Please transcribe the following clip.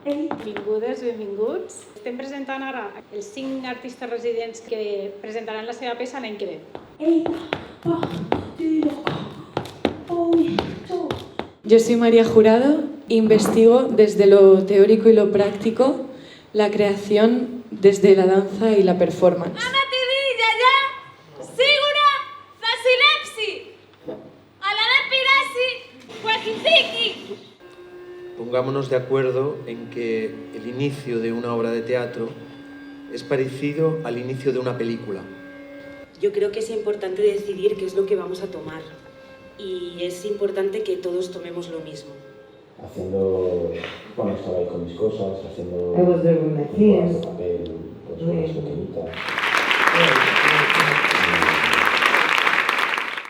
Benvingudes, benvinguts. Estem presentant ara els 5 artistes residents que presentaran la seva peça l'any que ve. Yo soy María Jurado, investigo desde lo teórico y lo práctico la creación desde la danza y la performance. Pongámonos de acuerdo en que el inicio de una obra de teatro es parecido al inicio de una película. Yo creo que es importante decidir qué es lo que vamos a tomar y es importante que todos tomemos lo mismo. Estaba ahí con mis cosas, haciendo I was there with my cosas de things. papel, cosas pequeñitas.